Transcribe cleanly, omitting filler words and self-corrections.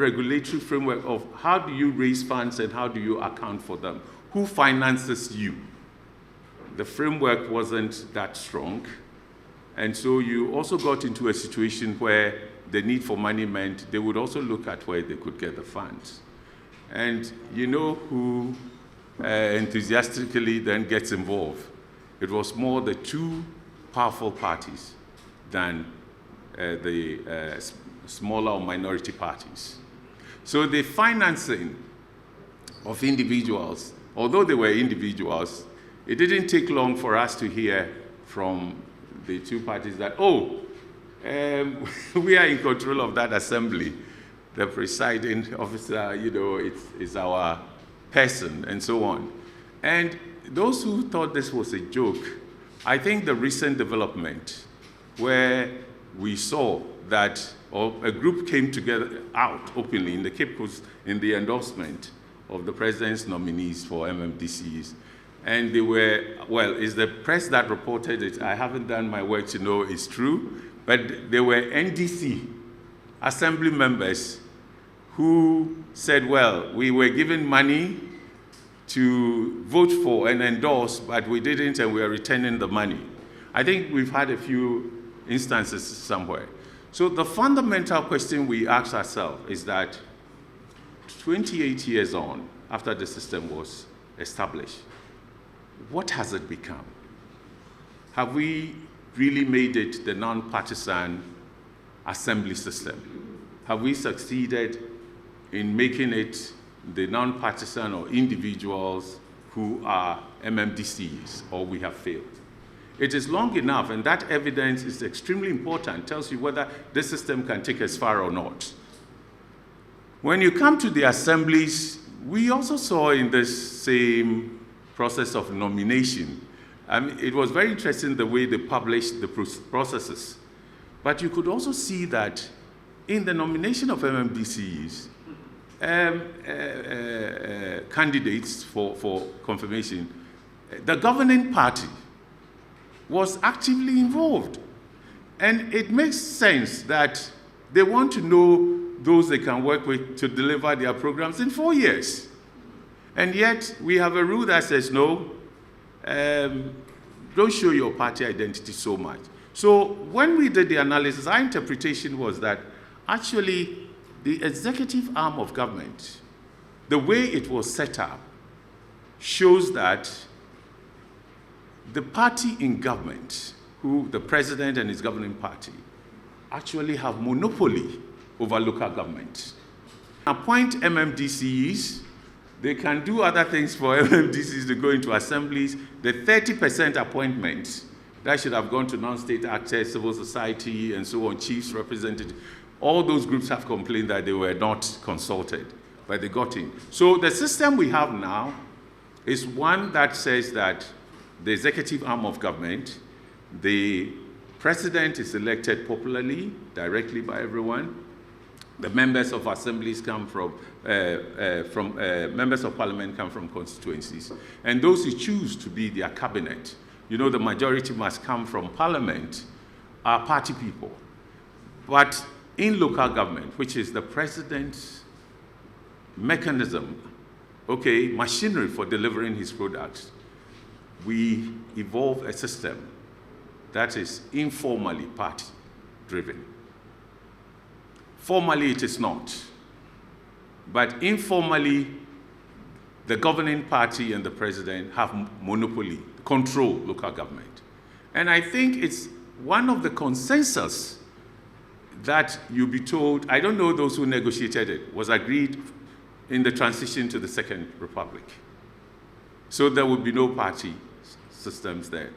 regulatory framework of how do you raise funds and how do you account for them? Who finances you? The framework wasn't that strong. And so you also got into a situation where the need for money meant they would also look at where they could get the funds. And you know who enthusiastically then gets involved? It was more the two powerful parties than the smaller or minority parties. So the financing of individuals, although they were individuals, it didn't take long for us to hear from the two parties that, we are in control of that assembly. The presiding officer, is our person, and so on. And those who thought this was a joke, I think the recent development where we saw that a group came together out openly in the Cape Coast in the endorsement of the president's nominees for MMDCs. And they were, well, it's the press that reported it. I haven't done my work to know it's true, but they were NDC assembly members who said, well, we were given money to vote for and endorse, but we didn't, and we are returning the money. I think we've had a few instances somewhere. So the fundamental question we ask ourselves is that 28 years on, after the system was established, what has it become? Have we really made it the non-partisan assembly system? Have we succeeded in making it the non-partisan or individuals who are MMDCs, or we have failed? It is long enough, and that evidence is extremely important, tells you whether this system can take us far or not. When you come to the assemblies, we also saw in this same process of nomination, it was very interesting the way they published the processes. But you could also see that in the nomination of MMDCs, candidates for confirmation, the governing party was actively involved. And it makes sense that they want to know those they can work with to deliver their programs in 4 years. And yet, we have a rule that says, no, don't show your party identity so much. So when we did the analysis, our interpretation was that actually the executive arm of government, the way it was set up, shows that the party in government, who the president and his governing party, actually have monopoly over local government. Appoint MMDCs, they can do other things for MMDCs to go into assemblies. The 30% appointments that should have gone to non-state actors, civil society, and so on, chiefs, representatives, all those groups have complained that they were not consulted, but they got in. So the system we have now is one that says that the executive arm of government, the president is elected popularly, directly by everyone. The members of assemblies come from members of parliament come from constituencies. And those who choose to be their cabinet, the majority must come from parliament, are party people. But in local government, which is the president's mechanism, machinery for delivering his products, we evolve a system that is informally party-driven. Formally, it is not. But informally, the governing party and the president have monopoly, control local government. And I think it's one of the consensus that you'll be told, I don't know those who negotiated it, was agreed in the transition to the Second Republic. So there would be no party systems there.